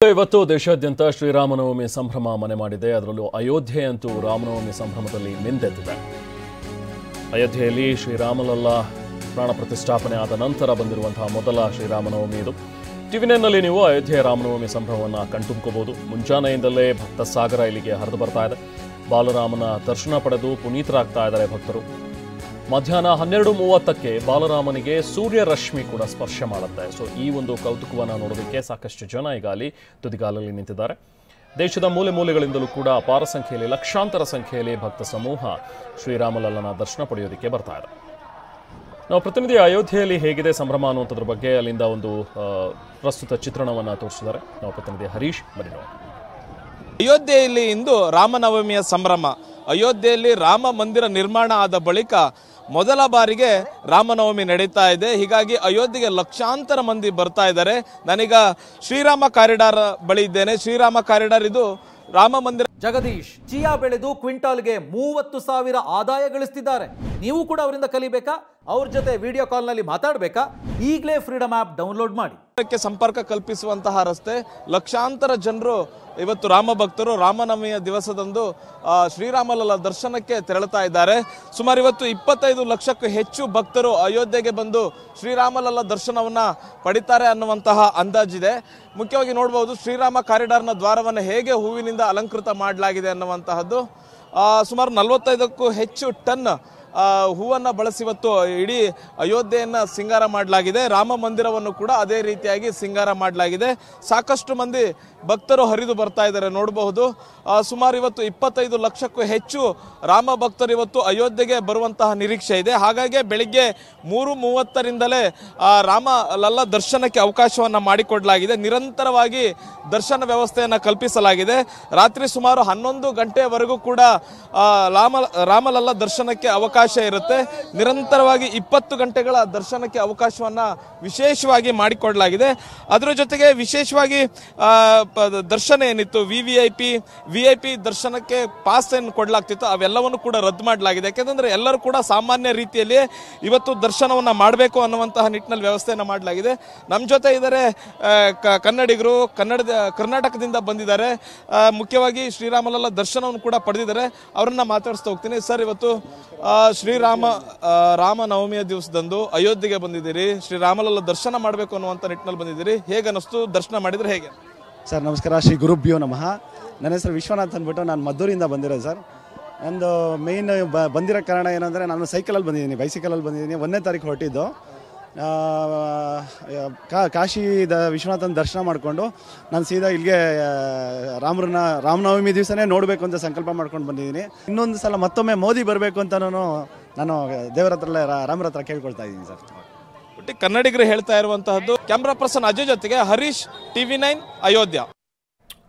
ಇವತ್ತು ದೇಶಾದ್ಯಂತ ಶ್ರೀರಾಮನವಮಿ ಸಂಭ್ರಮ ಮನೆ ಮಾಡಿದೆ. ಅದರಲ್ಲೂ ಅಯೋಧ್ಯೆಯಂತೂ ರಾಮನವಮಿ ಸಂಭ್ರಮದಲ್ಲಿ ಮಿಂದೆದ್ದಿದೆ. ಅಯೋಧ್ಯೆಯಲ್ಲಿ ಶ್ರೀರಾಮಲಲ್ಲ ಪ್ರಾಣ ಪ್ರತಿಷ್ಠಾಪನೆ ಆದ ನಂತರ ಬಂದಿರುವಂತಹ ಮೊದಲ ಶ್ರೀರಾಮನವಮಿ ಇದು. ಟಿವಿ9ನಲ್ಲಿ ನೀವು ಅಯೋಧ್ಯೆಯ ರಾಮನವಮಿ ಸಂಭ್ರಮವನ್ನು ಕಣ್ತುಂಬ್ಕೋಬಹುದು. ಮುಂಜಾನೆಯಿಂದಲೇ ಭಕ್ತ ಸಾಗರ ಇಲ್ಲಿಗೆ ಹರಿದು ಬರ್ತಾ ಇದೆ. ಬಾಲರಾಮನ ದರ್ಶನ ಪಡೆದು ಪುನೀತರಾಗ್ತಾ ಇದ್ದಾರೆ ಭಕ್ತರು. ಮಧ್ಯಾಹ್ನ 12:30ಕ್ಕೆ ಬಾಲರಾಮನಿಗೆ ಸೂರ್ಯ ರಶ್ಮಿ ಕೂಡ ಸ್ಪರ್ಶ ಮಾಡುತ್ತೆ. ಸೊ ಈ ಒಂದು ಕೌತುಕವನ್ನು ನೋಡೋದಕ್ಕೆ ಸಾಕಷ್ಟು ಜನ ಈಗ ಅಲ್ಲಿ ತುದಿಗಾಲಲ್ಲಿ ನಿಂತಿದ್ದಾರೆ. ದೇಶದ ಮೂಲೆ ಮೂಲೆಗಳಿಂದಲೂ ಕೂಡ ಅಪಾರ ಸಂಖ್ಯೆಯಲ್ಲಿ, ಲಕ್ಷಾಂತರ ಸಂಖ್ಯೆಯಲ್ಲಿ ಭಕ್ತ ಸಮೂಹ ಶ್ರೀರಾಮಲಲ್ಲನ ದರ್ಶನ ಪಡೆಯೋದಕ್ಕೆ ಬರ್ತಾ ಇದೆ. ನಾವು ಪ್ರತಿನಿಧಿ ಅಯೋಧ್ಯೆಯಲ್ಲಿ ಹೇಗಿದೆ ಸಂಭ್ರಮ ಅನ್ನುವಂಥದ್ರ ಬಗ್ಗೆ ಅಲ್ಲಿಂದ ಒಂದು ಪ್ರಸ್ತುತ ಚಿತ್ರಣವನ್ನು ತೋರಿಸಿದ್ದಾರೆ. ನಾವು ಪ್ರತಿನಿಧಿ ಹರೀಶ್ ಬನ್ನಿ ನೋಡಿ. ಅಯೋಧ್ಯೆಯಲ್ಲಿ ಇಂದು ರಾಮನವಮಿಯ ಸಂಭ್ರಮ. ಅಯೋಧ್ಯೆಯಲ್ಲಿ ರಾಮ ಮಂದಿರ ನಿರ್ಮಾಣ ಆದ ಬಳಿಕ ಮೊದಲ ಬಾರಿಗೆ ರಾಮನವಮಿ ನಡೀತಾ ಇದೆ. ಹೀಗಾಗಿ ಅಯೋಧ್ಯೆಗೆ ಲಕ್ಷಾಂತರ ಮಂದಿ ಬರ್ತಾ ಇದ್ದಾರೆ. ನಾನೀಗ ಶ್ರೀರಾಮ ಕಾರಿಡಾರ್ ಬಳಿ ಇದ್ದೇನೆ. ಶ್ರೀರಾಮ ಕಾರಿಡಾರ್ ಇದು ರಾಮ ಮಂದಿರ. ಜಗದೀಶ್ ಚಿಯಾ ಬೆಳೆದು ಕ್ವಿಂಟಾಲ್ಗೆ 30,000 ಆದಾಯ ಗಳಿಸ್ತಿದ್ದಾರೆ. ನೀವು ಕೂಡ ಅವರಿಂದ ಕಲಿಬೇಕಾ? ಅವ್ರ ಜೊತೆ ವಿಡಿಯೋ ಕಾಲ್ನಲ್ಲಿ ಮಾತಾಡಬೇಕಾ? ಈಗಲೇ ಫ್ರೀಡಮ್ ಆ್ಯಪ್ ಡೌನ್ಲೋಡ್ ಮಾಡಿ. ಸಂಪರ್ಕ ಕಲ್ಪಿಸುವಂತಹ ರಸ್ತೆ. ಲಕ್ಷಾಂತರ ಜನರು ಇವತ್ತು ರಾಮ ಭಕ್ತರು ರಾಮನವಮಿಯ ದಿವಸದಂದು ಶ್ರೀರಾಮಲಲ್ಲ ದರ್ಶನಕ್ಕೆ ತೆರಳುತ್ತಾ ಇದ್ದಾರೆ. ಸುಮಾರು ಇವತ್ತು 25 ಲಕ್ಷಕ್ಕೂ ಹೆಚ್ಚು ಭಕ್ತರು ಅಯೋಧ್ಯೆಗೆ ಬಂದು ಶ್ರೀರಾಮಲಲ್ಲ ದರ್ಶನವನ್ನ ಪಡಿತಾರೆ ಅನ್ನುವಂತಹ ಅಂದಾಜಿದೆ. ಮುಖ್ಯವಾಗಿ ನೋಡಬಹುದು ಶ್ರೀರಾಮ ಕಾರಿಡಾರ್ನ ದ್ವಾರವನ್ನು ಹೇಗೆ ಹೂವಿನಿಂದ ಅಲಂಕೃತ ಮಾಡಲಾಗಿದೆ ಅನ್ನುವಂತಹದ್ದು. ಸುಮಾರು 45ಕ್ಕೂ ಹೆಚ್ಚು ಟನ್ ಹೂವನ್ನು ಬಳಸಿ ಇವತ್ತು ಇಡೀ ಅಯೋಧ್ಯೆಯನ್ನ ಸಿಂಗಾರ ಮಾಡಲಾಗಿದೆ. ರಾಮ ಮಂದಿರವನ್ನು ಕೂಡ ಅದೇ ರೀತಿಯಾಗಿ ಸಿಂಗಾರ ಮಾಡಲಾಗಿದೆ. ಸಾಕಷ್ಟು ಮಂದಿ ಭಕ್ತರು ಹರಿದು ಬರ್ತಾ ಇದ್ದಾರೆ ನೋಡಬಹುದು. ಸುಮಾರು ಇವತ್ತು 25 ಲಕ್ಷಕ್ಕೂ ಹೆಚ್ಚು ರಾಮ ಭಕ್ತರು ಇವತ್ತು ಅಯೋಧ್ಯೆಗೆ ಬರುವಂತಹ ನಿರೀಕ್ಷೆ ಇದೆ. ಹಾಗಾಗಿ ಬೆಳಿಗ್ಗೆ 3:30ರಿಂದಲೇ ರಾಮ ಲಲ್ಲ ದರ್ಶನಕ್ಕೆ ಅವಕಾಶವನ್ನು ಮಾಡಿಕೊಡಲಾಗಿದೆ. ನಿರಂತರವಾಗಿ ದರ್ಶನ ವ್ಯವಸ್ಥೆಯನ್ನು ಕಲ್ಪಿಸಲಾಗಿದೆ. ರಾತ್ರಿ ಸುಮಾರು 11 ಗಂಟೆವರೆಗೂ ಕೂಡ ರಾಮಲಲ್ಲ ದರ್ಶನಕ್ಕೆ ಅವಕಾಶ ಇರುತ್ತೆ. ನಿರಂತರವಾಗಿ 20 ಗಂಟೆಗಳ ದರ್ಶನಕ್ಕೆ ಅವಕಾಶವನ್ನ ವಿಶೇಷವಾಗಿ ಮಾಡಿಕೊಡಲಾಗಿದೆ. ಅದರ ಜೊತೆಗೆ ವಿಶೇಷವಾಗಿ ದರ್ಶನ ಏನಿತ್ತು ವಿಐಪಿ ದರ್ಶನಕ್ಕೆ ಪಾಸ್ ಏನು ಕೊಡಲಾಗ್ತಿತ್ತು ಅವೆಲ್ಲವನ್ನು ಕೂಡ ರದ್ದು ಮಾಡಲಾಗಿದೆ. ಯಾಕೆಂದ್ರೆ ಎಲ್ಲರೂ ಕೂಡ ಸಾಮಾನ್ಯ ರೀತಿಯಲ್ಲಿ ಇವತ್ತು ದರ್ಶನವನ್ನ ಮಾಡಬೇಕು ಅನ್ನುವಂತಹ ನಿಟ್ಟಿನಲ್ಲಿ ವ್ಯವಸ್ಥೆಯನ್ನ ಮಾಡಲಾಗಿದೆ. ನಮ್ಮ ಜೊತೆ ಇದ್ದಾರೆ ಕನ್ನಡಿಗರು, ಕರ್ನಾಟಕದಿಂದ ಬಂದಿದ್ದಾರೆ. ಮುಖ್ಯವಾಗಿ ಶ್ರೀರಾಮಲಲ್ಲ ದರ್ಶನವನ್ನು ಕೂಡ ಪಡೆದಿದ್ದಾರೆ. ಅವರನ್ನ ಮಾತಾಡಿಸ್ತಾ ಹೋಗ್ತೀನಿ. ಸರ್, ಇವತ್ತು ರಾಮನವಮಿಯ ದಿವಸದಂದು ಅಯೋಧ್ಯೆಗೆ ಬಂದಿದ್ದೀರಿ. ಶ್ರೀರಾಮಲಲ್ಲ ದರ್ಶನ ಮಾಡಬೇಕು ಅನ್ನುವಂಥ ನಿಟ್ಟಿನಲ್ಲಿ ಬಂದಿದ್ದೀರಿ. ಹೇಗೆ ಅನ್ನಿಸ್ತು? ದರ್ಶನ ಮಾಡಿದ್ರೆ ಹೇಗೆ? ಸರ್ ನಮಸ್ಕಾರ. ಶ್ರೀ ಗುರುಭ್ಯೋ ನಮಃ. ನನ್ನ ಹೆಸರು ವಿಶ್ವನಾಥ್ ಅಂದ್ಬಿಟ್ಟು ನಾನು ಮದ್ದೂರಿಂದ ಬಂದಿರೋದು ಸರ್. ನಂದು ಮೇಯ್ನ್ ಬಂದಿರೋ ಕಾರಣ ಏನಂದರೆ, ನಾನು ಸೈಕಲಲ್ಲಿ ಬಂದಿದ್ದೀನಿ, ಬೈಸಿಕಲಲ್ಲಿ ಬಂದಿದ್ದೀನಿ. 1ನೇ ತಾರೀಕು ಹೊರಟಿದ್ದು ಕಾಶಿ ವಿಶ್ವನಾಥನ ದರ್ಶನ ಮಾಡಿಕೊಂಡು ನಾನು ಸೀದಾ ಇಲ್ಲಿಗೆ ರಾಮನವಮಿ ದಿವಸನೇ ನೋಡಬೇಕು ಅಂತ ಸಂಕಲ್ಪ ಮಾಡ್ಕೊಂಡು ಬಂದಿದ್ದೀನಿ. ಇನ್ನೊಂದು ಸಲ ಮತ್ತೊಮ್ಮೆ ಮೋದಿ ಬರಬೇಕು ಅಂತ ನಾನು ದೇವರ ಹತ್ರ, ರಾಮರ ಹತ್ರ ಕೇಳ್ಕೊಳ್ತಾ ಇದ್ದೀನಿ ಸರ್. ಕನ್ನಡಿಗರು ಹೇಳ್ತಾ ಇರುವಂತಹದ್ದು. ಕ್ಯಾಮ್ರಾ ಪರ್ಸನ್ ಅಜಯ್ ಜೊತೆಗೆ ಹರೀಶ್, ಟಿವಿ9 ಅಯೋಧ್ಯ.